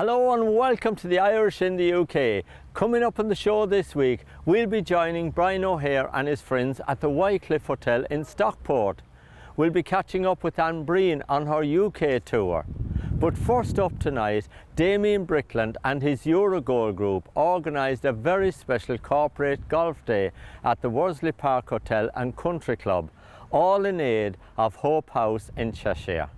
Hello and welcome to the Irish in the UK. Coming up on the show this week, we'll be joining Brian O Hare and his friends at the Wycliffe Hotel in Stockport. We'll be catching up with Ann Breen on her UK tour. But first up tonight, Damien Brickland and his Eurogolds group organised a very special corporate golf day at the Worsley Park Hotel and Country Club, all in aid of Hope House in Cheshire.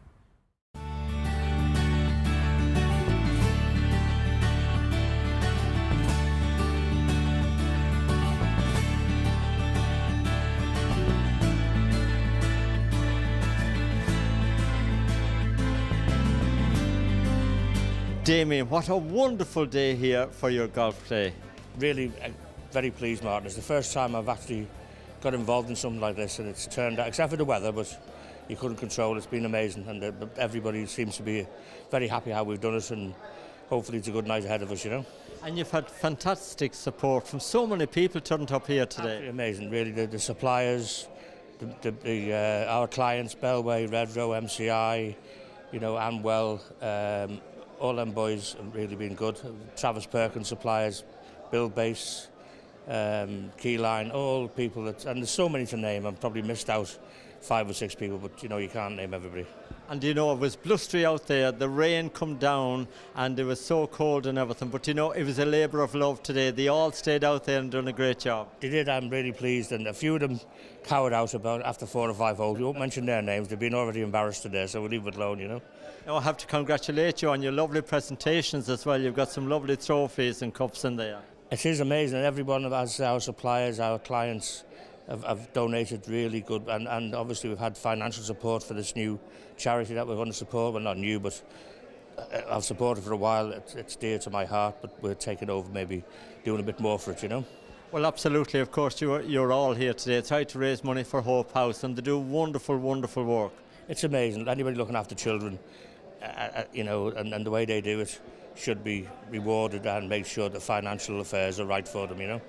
Damien, what a wonderful day here for your golf day. Really very pleased, Martin. It's the first time I've actually got involved in something like this, and it's turned out, except for the weather, but you couldn't control it. It's been amazing, and everybody seems to be very happy how we've done it, and hopefully it's a good night ahead of us, you know. And you've had fantastic support from so many people turned up here today. Absolutely amazing, really. The suppliers, our clients, Bellway, Redrow, MCI, you know, Anwell, all them boys have really been good. Travis Perkins suppliers, Bill Base, Keyline, all people that, and there's so many to name. I've probably missed out 5 or 6 people, but you know, you can't name everybody. And you know, it was blustery out there, the rain come down and it was so cold and everything, but you know, it was a labour of love today. They all stayed out there and done a great job. They did. I'm really pleased, and a few of them cowered out about after 4 or 5 holes. We won't mention their names, they've been already embarrassed today, so we'll leave it alone, you know. Now, I have to congratulate you on your lovely presentations as well. You've got some lovely trophies and cups in there. It is amazing, and everyone of us, our suppliers, our clients, have donated really good, and obviously we've had financial support for this new charity that we're going to support. Well, not new, but I've supported for a while. It's dear to my heart, but we're taking over, maybe doing a bit more for it, you know. Well, absolutely. Of course, you're all here today. Try to raise money for Hope House, and they do wonderful, wonderful work. It's amazing. Anybody looking after children, you know, and the way they do it should be rewarded and make sure that financial affairs are right for them, you know.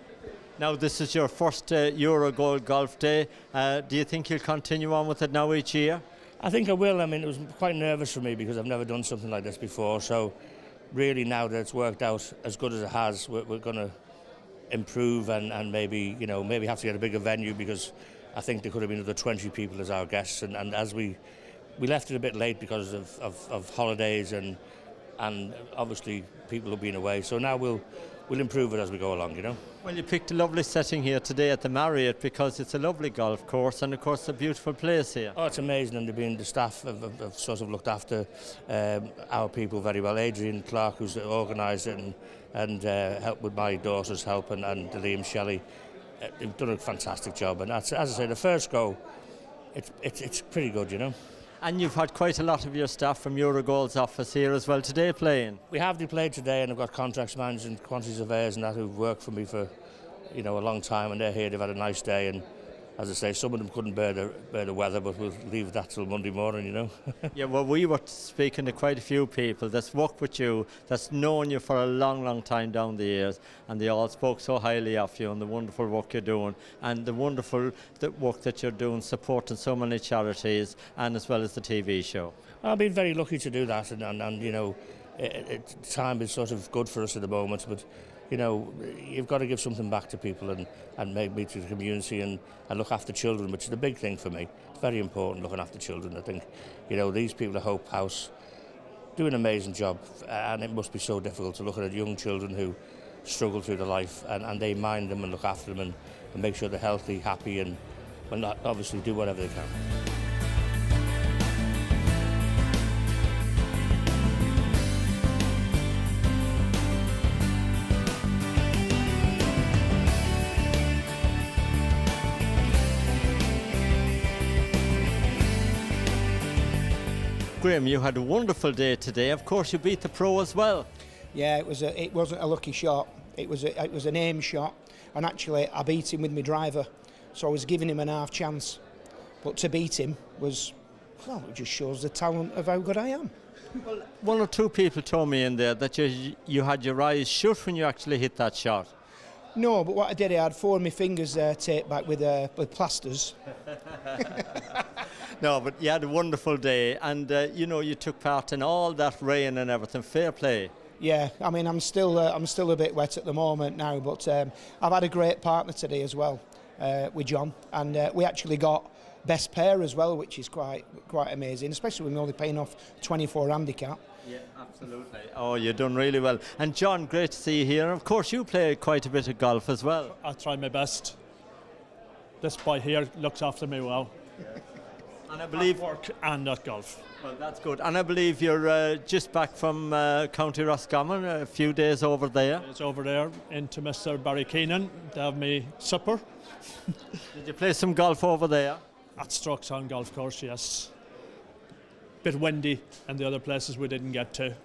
Now, this is your first Eurogolds Golf Day. Do you think you'll continue on with it now each year? I think I will. I mean, it was quite nervous for me because I've never done something like this before. So really now that it's worked out as good as it has, we're going to improve and maybe, you know, maybe have to get a bigger venue, because I think there could have been another 20 people as our guests. And as we left it a bit late because of holidays and obviously people have been away. So now we'll improve it as we go along, you know. Well, you picked a lovely setting here today at the Marriott because it's a lovely golf course and, of course, a beautiful place here. Oh, it's amazing, and the staff have sort of looked after our people very well. Adrian Clark, who's organised it and helped with my daughter's help, and Liam Shelley, they've done a fantastic job. And that's, as I say, the first go, it's pretty good, you know. And you've had quite a lot of your staff from Eurogolds office here as well today playing. They played today, and I've got contracts managers and quantity surveyors and that who've worked for me for, you know, a long time, and they're here. They've had a nice day, and as I say, some of them couldn't bear the weather, but we'll leave that till Monday morning, you know. Yeah, well, we were speaking to quite a few people that's worked with you, that's known you for a long, long time down the years, and they all spoke so highly of you and the wonderful work you're doing, and the wonderful work that you're doing, supporting so many charities, and as well as the TV show. I've been very lucky to do that, and you know, time is sort of good for us at the moment, but you know, you've got to give something back to people and maybe to the community and look after children, which is the big thing for me. It's very important, looking after children. I think, you know, these people at Hope House do an amazing job, and it must be so difficult to look at young children who struggle through their life, and they mind them and look after them and make sure they're healthy, happy, and obviously do whatever they can. Graham, you had a wonderful day today. Of course, you beat the pro as well. Yeah, it wasn't a lucky shot. It was an aim shot, and actually I beat him with my driver, so I was giving him an half chance. But to beat him was, well, it just shows the talent of how good I am. Well, 1 or 2 people told me in there that you had your eyes shut when you actually hit that shot. No, but what I did, I had 4 of my fingers taped back with plasters. No, but you had a wonderful day, and you know, you took part in all that rain and everything. Fair play. Yeah, I mean, I'm still a bit wet at the moment now, but I've had a great partner today as well with John, and we actually got best pair as well, which is quite amazing, especially when we're only paying off 24 handicap. Yeah, absolutely. Oh, you've done really well. And John, great to see you here. Of course, you play quite a bit of golf as well. I try my best. This boy here looks after me well. And I believe at work and at golf. Well, that's good. And I believe you're just back from County Roscommon, a few days over there. It's over there into Mr. Barry Keenan to have me supper. Did you play some golf over there? At Stockport Golf Course, yes. Bit windy, and the other places we didn't get to.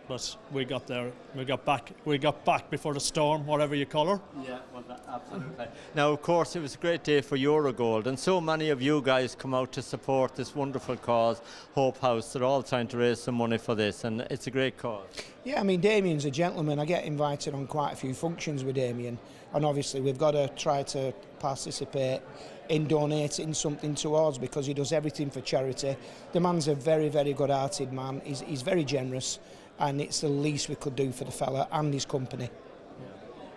But we got there. We got back before the storm, whatever you call her. Yeah, well, absolutely. Now, of course, it was a great day for Eurogold, and so many of you guys come out to support this wonderful cause, Hope House. They're all trying to raise some money for this, and it's a great cause. Yeah, I mean, Damien's a gentleman. I get invited on quite a few functions with Damien, and obviously we've got to try to participate in donating something towards, because he does everything for charity. The man's a very, very good-hearted man. He's very generous, and it's the least we could do for the fella and his company.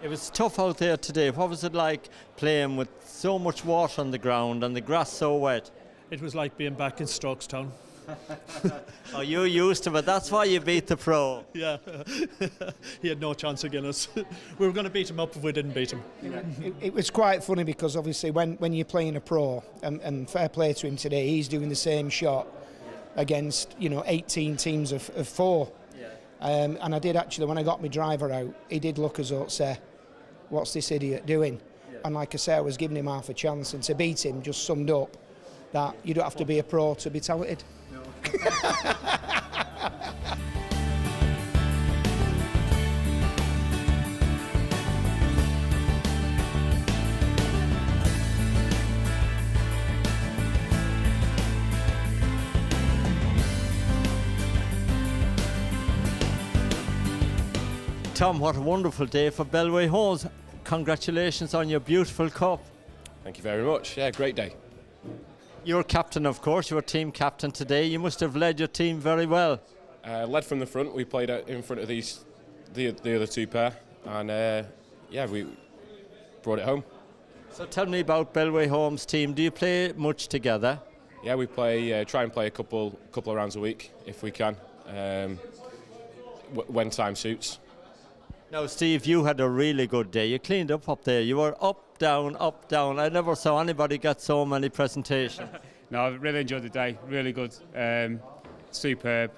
It was tough out there today. What was it like playing with so much water on the ground and the grass so wet? It was like being back in Stokestown. Oh, you're used to it. That's why you beat the pro. Yeah, he had no chance against us. We were going to beat him up if we didn't beat him. It was quite funny, because obviously when you're playing a pro, and fair play to him today, he's doing the same shot against 18 teams of 4. And I did actually, when I got my driver out, he did look as though, say, what's this idiot doing? Yeah. And like I say, I was giving him half a chance, and to beat him just summed up that you don't have to be a pro to be talented. No. Tom, what a wonderful day for Bellway Homes. Congratulations on your beautiful cup. Thank you very much. Yeah, great day. You're captain, of course. You're team captain today. You must have led your team very well. Led from the front. We played out in front of the other two pair, and we brought it home. So tell me about Bellway Homes team. Do you play much together? Yeah, we play. Try and play a couple of rounds a week if we can, when time suits. Now, Steve, you had a really good day. You cleaned up there. You were up, down, up, down. I never saw anybody get so many presentations. No, I really enjoyed the day. Really good. Superb.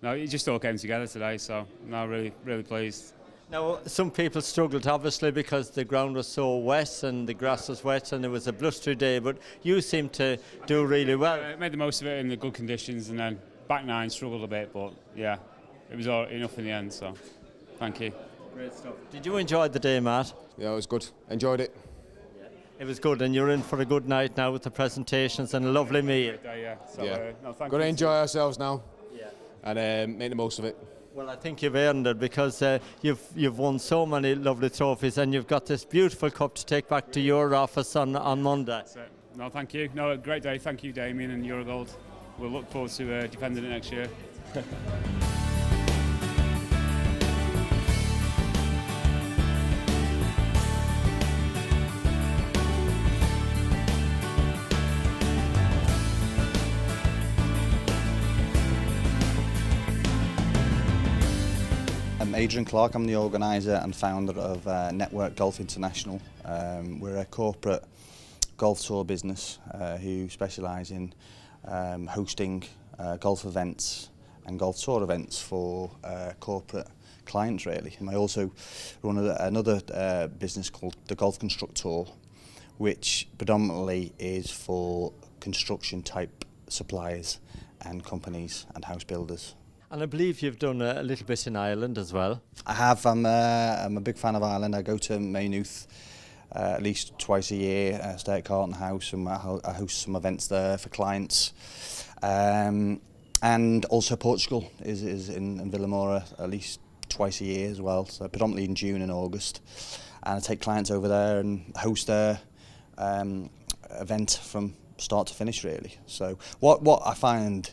No, it just all came together today, so no, really pleased. Now, some people struggled, obviously, because the ground was so wet and the grass was wet and it was a blustery day, but you seemed to do really well. Made the most of it in the good conditions, and then back nine struggled a bit, but yeah, it was all enough in the end, so thank you. Great stuff. Did you enjoy the day, Matt? Yeah, it was good. Enjoyed it. It was good, and you're in for a good night now with the presentations and a lovely meal. Yeah. So, Yeah. thank Got to you. enjoy ourselves now. Yeah. And make the most of it. Well, I think you've earned it, because you've won so many lovely trophies, and you've got this beautiful cup to take back to your office on Monday. That's it. No, thank you. No, great day. Thank you, Damien and Eurogold. We'll look forward to defending it next year. I'm Adrian Clark. I'm the organiser and founder of Network Golf International. We're a corporate golf tour business who specialise in hosting golf events and golf tour events for corporate clients, really. And I also run another business called the Golf Constructor, which predominantly is for construction type suppliers and companies and house builders. And I believe you've done a little bit in Ireland as well. I have. I'm a big fan of Ireland. I go to Maynooth at least twice a year. Stay at Carlton House, and I host some events there for clients. And also Portugal is in Villamora at least twice a year as well. So predominantly in June and August. And I take clients over there and host their event from start to finish, really. So what I find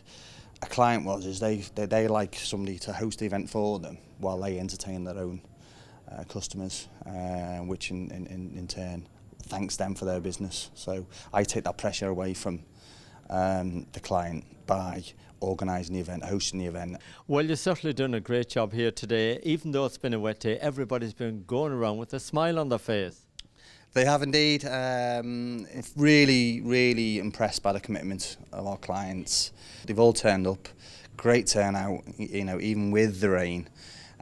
a client was is they like somebody to host the event for them while they entertain their own customers, which in turn thanks them for their business. So I take that pressure away from the client by organising the event, hosting the event. Well, you've certainly done a great job here today. Even though it's been a wet day, everybody's been going around with a smile on their face. They have indeed. Really impressed by the commitment of our clients. They've all turned up, great turnout, you know, even with the rain,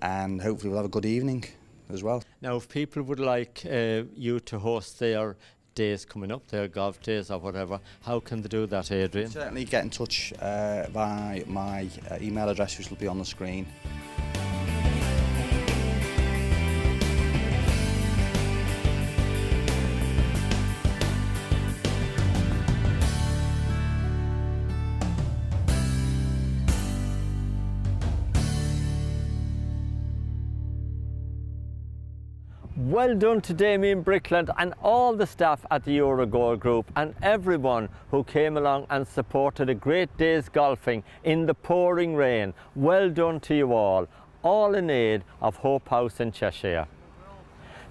and hopefully we'll have a good evening as well. Now, if people would like you to host their days coming up, their golf days or whatever, how can they do that, Adrian? Certainly get in touch via my email address, which will be on the screen. Well done to Damien Brickland and all the staff at the Eurogolds Group and everyone who came along and supported a great day's golfing in the pouring rain. Well done to you all in aid of Hope House in Cheshire.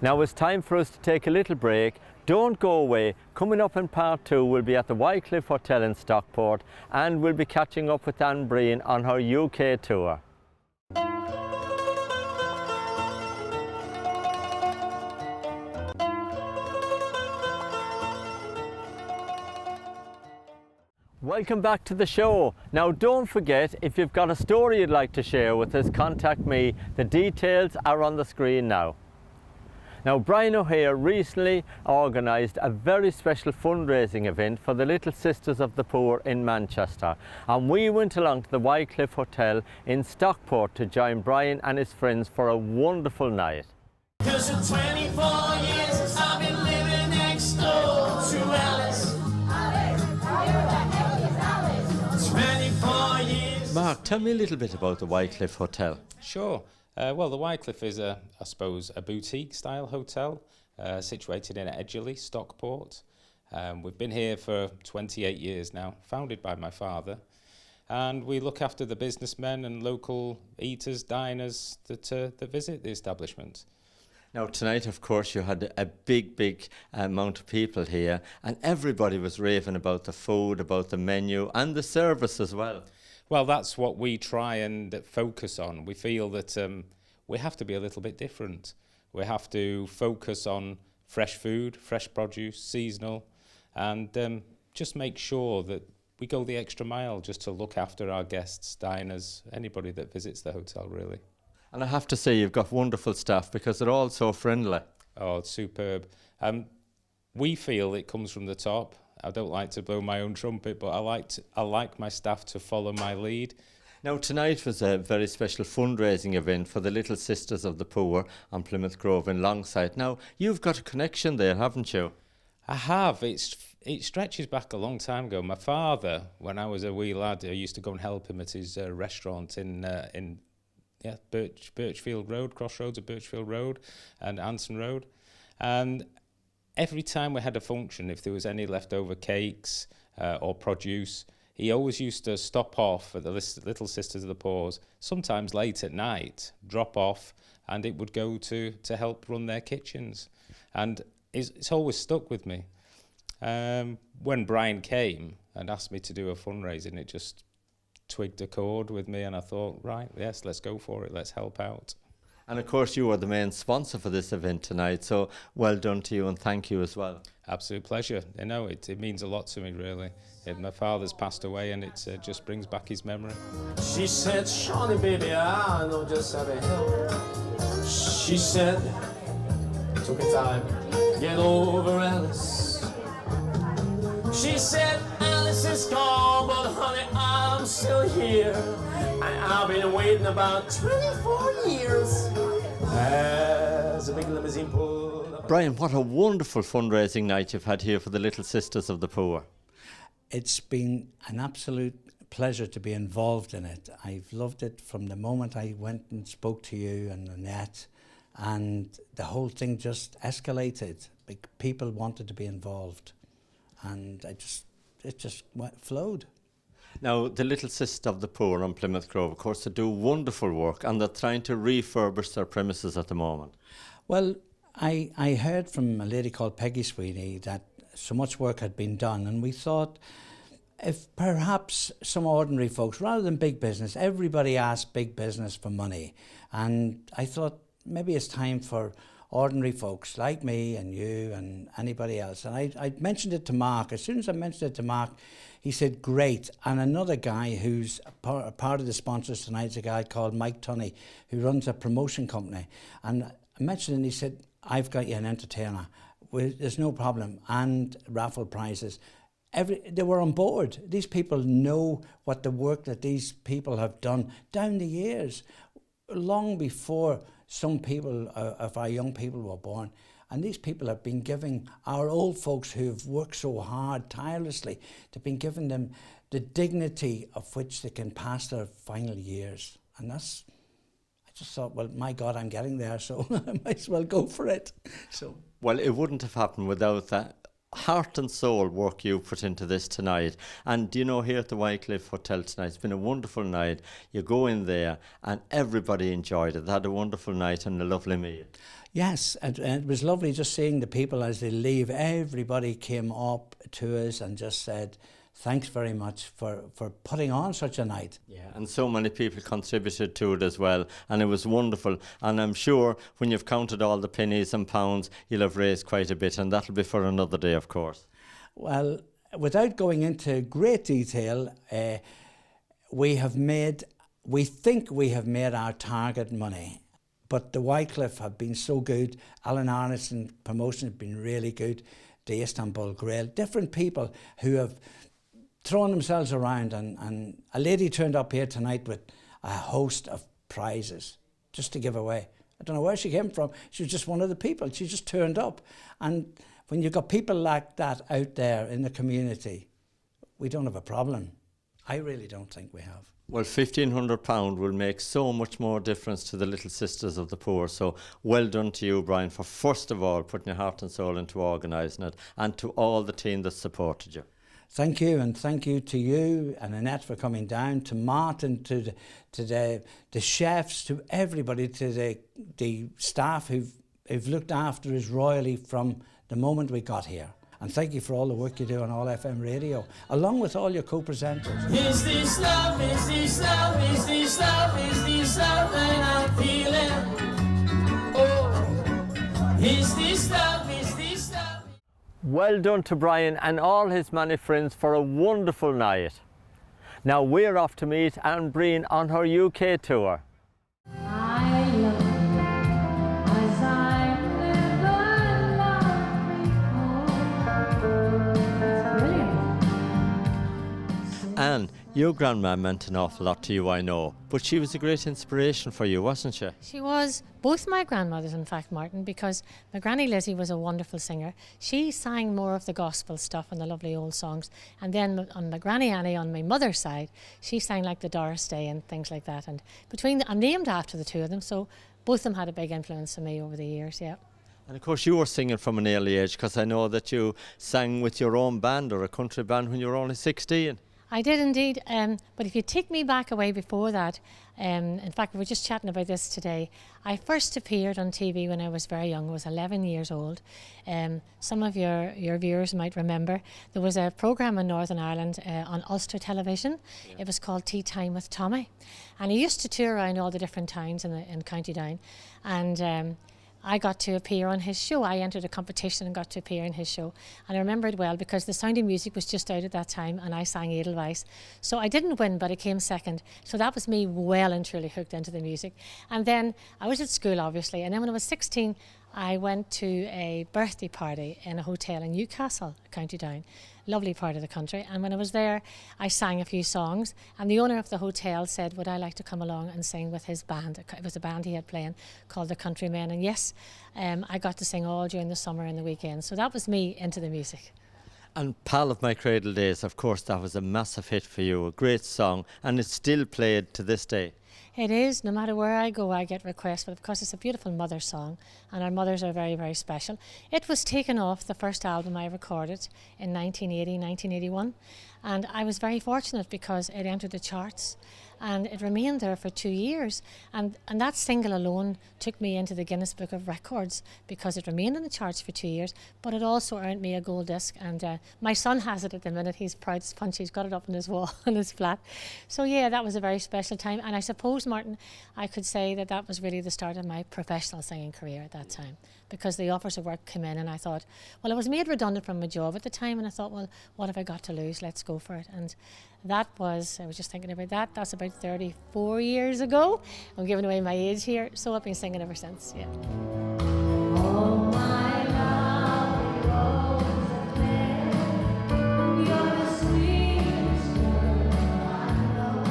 Now it's time for us to take a little break. Don't go away. Coming up in part 2 we'll be at the Wycliffe Hotel in Stockport and we'll be catching up with Ann Breen on her UK tour. Welcome back to the show. Now don't forget, if you've got a story you'd like to share with us, contact me. The details are on the screen now. Now Brian O Hare recently organised a very special fundraising event for the Litte Sisters of the Poor in Manchester, and we went along to the Wycliffe Hotel in Stockport to join Brian and his friends for a wonderful night. 'Cause for 24 years I've been living next door to Alice. 24 years. Mark, tell me a little bit about the Wycliffe Hotel. Sure. Well, the Wycliffe is, I suppose, a boutique-style hotel situated in Edgerley, Stockport. We've been here for 28 years now, founded by my father. And we look after the businessmen and local eaters, diners that visit the establishment. Now tonight, of course, you had a big amount of people here, and everybody was raving about the food, about the menu and the service as well. Well, that's what we try and focus on. We feel that we have to be a little bit different. We have to focus on fresh food, fresh produce, seasonal, and just make sure that we go the extra mile just to look after our guests, diners, anybody that visits the hotel, really. And I have to say, you've got wonderful staff because they're all so friendly. Oh, it's superb. We feel it comes from the top. I don't like to blow my own trumpet, but I like my staff to follow my lead. Now tonight was a very special fundraising event for the Litte Sisters of the Poor on Plymouth Grove in Longside. Now you've got a connection there, haven't you? I have. It stretches back a long time ago. My father, when I was a wee lad, I used to go and help him at his restaurant in Birchfield Road, crossroads of Birchfield Road and Anson Road, and every time we had a function, if there was any leftover cakes or produce, he always used to stop off at the Little Sisters of the Poor, sometimes late at night, drop off, and it would go to help run their kitchens. And it's always stuck with me. When Brian came and asked me to do a fundraising, it just twigged a chord with me, and I thought, right, yes, let's go for it, let's help out. And of course you are the main sponsor for this event tonight, so well done to you and thank you as well. Absolute pleasure. You know, it means a lot to me, really. My father's passed away, and it just brings back his memory. She said, Shawnee, baby, I know just how to help. She said, took her time, get over Alice. She said, Alice is gone, but honey, I'm still here. I've been waiting about 24 years. As a big limousine pulled up. Brian, what a wonderful fundraising night you've had here for the Litte Sisters of the Poor. It's been an absolute pleasure to be involved in it. I've loved it from the moment I went and spoke to you and Annette, and the whole thing just escalated. People wanted to be involved, and it just flowed. Now, the Little Sisters of the Poor on Plymouth Grove, of course, they do wonderful work and they're trying to refurbish their premises at the moment. Well, I heard from a lady called Peggy Sweeney that so much work had been done, and we thought if perhaps some ordinary folks, rather than big business, everybody asked big business for money. And I thought maybe it's time for ordinary folks like me and you and anybody else. And I mentioned it to Mark. As soon as I mentioned it to Mark, he said, great. And another guy who's a part of the sponsors tonight is a guy called Mike Tunney, who runs a promotion company. And I mentioned it and he said, I've got you an entertainer. There's no problem. And raffle prizes. They were on board. These people know what the work that these people have done down the years, long before some people of our young people were born. And these people have been giving our old folks who have worked so hard, tirelessly, they've been giving them the dignity of which they can pass their final years. And that's, I just thought, well, my God, I'm getting there, so I might as well go for it. So, well, it wouldn't have happened without that heart and soul work you put into this tonight. And you know, here at the Wycliffe Hotel tonight, it's been a wonderful night. You go in there and everybody enjoyed it. They had a wonderful night and a lovely meal. Yes, and it was lovely just seeing the people as they leave. Everybody came up to us and just said, thanks very much for putting on such a night. Yeah, and so many people contributed to it as well, and it was wonderful. And I'm sure when you've counted all the pennies and pounds, you'll have raised quite a bit, and that'll be for another day, of course. Well, without going into great detail, we think we have made our target money. But the Wycliffe have been so good. Alan Arneson promotion has been really good. The Istanbul Grail, different people who have thrown themselves around, and a lady turned up here tonight with a host of prizes just to give away. I don't know where she came from. She was just one of the people. She just turned up. And when you've got people like that out there in the community, we don't have a problem. I really don't think we have. Well, £1,500 will make so much more difference to the Little Sisters of the Poor. So well done to you, Brian, for first of all putting your heart and soul into organising it, and to all the team that supported you. Thank you, and thank you to you and Annette for coming down, to Martin, to the chefs, to everybody, to the staff who've looked after us royally from the moment we got here. And thank you for all the work you do on All FM Radio, along with all your co-presenters. Is this love, is this love, is this love, is this love that I'm feeling? Oh, is this love, is this love? Well done to Brian and all his many friends for a wonderful night. Now we're off to meet Ann Breen on her UK tour. I love you as I never loved before. It's brilliant. Ann, your grandma meant an awful lot to you, I know, but she was a great inspiration for you, wasn't she? She was. Both my grandmothers, in fact, Martin, because my granny Lizzie was a wonderful singer. She sang more of the gospel stuff and the lovely old songs. And then on my granny Annie, on my mother's side, she sang like the Doris Day and things like that. And I'm named after the two of them, so both of them had a big influence on me over the years, yeah. And of course you were singing from an early age, because I know that you sang with your own band or a country band when you were only 16. I did indeed, but if you take me back away before that, in fact we were just chatting about this today, I first appeared on TV when I was very young. I was 11 years old. Some of your viewers might remember there was a programme in Northern Ireland on Ulster television. Yeah. It was called Tea Time with Tommy, and he used to tour around all the different towns in County Down, and I got to appear on his show. I entered a competition and got to appear in his show. And I remember it well because The Sound of Music was just out at that time and I sang Edelweiss. So I didn't win, but I came second. So that was me well and truly hooked into the music. And then I was at school, obviously. And then when I was 16, I went to a birthday party in a hotel in Newcastle, County Down. Lovely part of the country. And when I was there, I sang a few songs. And the owner of the hotel said, would I like to come along and sing with his band? It was a band he had playing called the Countrymen. And yes, I got to sing all during the summer and the weekends. So that was me into the music. And Pal of My Cradle Days, of course, that was a massive hit for you, a great song, and it's still played to this day. It is. No matter where I go, I get requests for it because it's a beautiful mother song, and our mothers are very, very special. It was taken off the first album I recorded in 1980, 1981, and I was very fortunate because it entered the charts and it remained there for 2 years, and that single alone took me into the Guinness Book of Records because it remained in the charts for 2 years, but it also earned me a gold disc, and my son has it at the minute. He's proud as punch. He's got it up on his wall in his flat. So yeah, that was a very special time, and I suppose, Martin, I could say that that was really the start of my professional singing career at that time, because the offers of work came in and I thought, well, I was made redundant from my job at the time, and I thought, well, what have I got to lose? Let's go for it. And that was, I was just thinking about that, that's about 34 years ago. I'm giving away my age here, so I've been singing ever since, yeah. Oh my love, rose and you're the sweetest girl I know.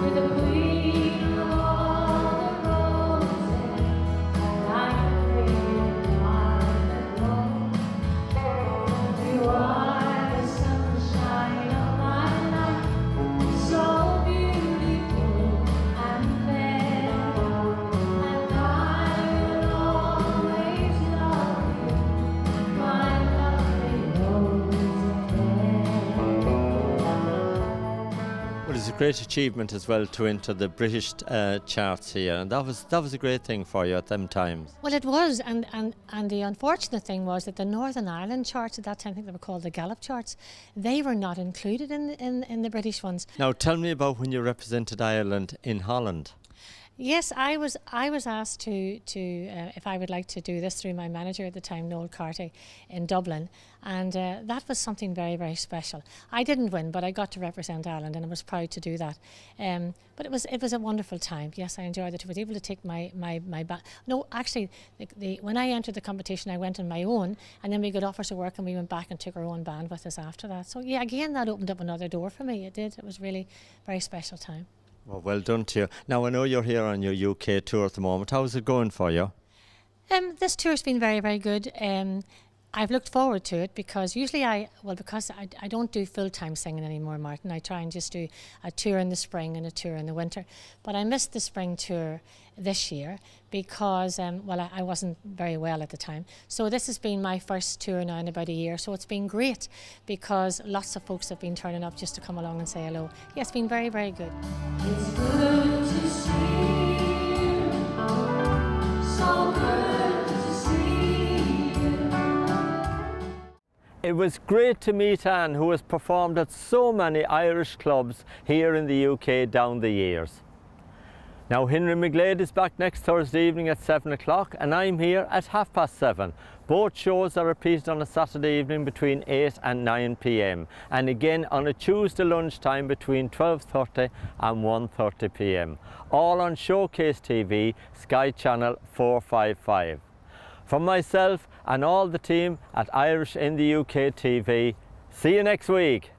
You're the queen of all the roses, like a pretty violet rose. You are the sunshine of my life, so beautiful and fair, and I will always love you, my lovely rose of Well, it's a great achievement as well to enter the British charts here, and that was a great thing for you at them times. Well, it was, and the unfortunate thing was that the Northern Ireland charts at that time, I think they were called the Gallup charts, they were not included in the British ones. Now tell me about when you represented Ireland in Holland. Yes, I was asked to if I would like to do this through my manager at the time, Noel Carty, in Dublin, and that was something very, very special. I didn't win, but I got to represent Ireland, and I was proud to do that. But it was a wonderful time. Yes, I enjoyed it. I was able to take my band. No, actually, when I entered the competition, I went on my own, and then we got offers of work, and we went back and took our own band with us after that. So yeah, again, that opened up another door for me. It did. It was really a very special time. Well done to you. Now I know you're here on your UK tour at the moment. How's it going for you? This tour's been very, very good. I've looked forward to it because usually because I don't do full-time singing anymore, Martin. I try and just do a tour in the spring and a tour in the winter. But I missed the spring tour this year because, I wasn't very well at the time. So this has been my first tour now in about a year. So it's been great because lots of folks have been turning up just to come along and say hello. Yeah, it's been very, very good. It's good to see you, so good to see you. It was great to meet Anne, who has performed at so many Irish clubs here in the UK down the years. Now Henry McGlade is back next Thursday evening at 7 o'clock, and I'm here at 7:30. Both shows are repeated on a Saturday evening between 8 and 9 p.m. and again on a Tuesday lunchtime between 12:30 and 1:30 p.m. All on Showcase TV, Sky Channel 455. From myself and all the team at Irish in the UK TV, see you next week.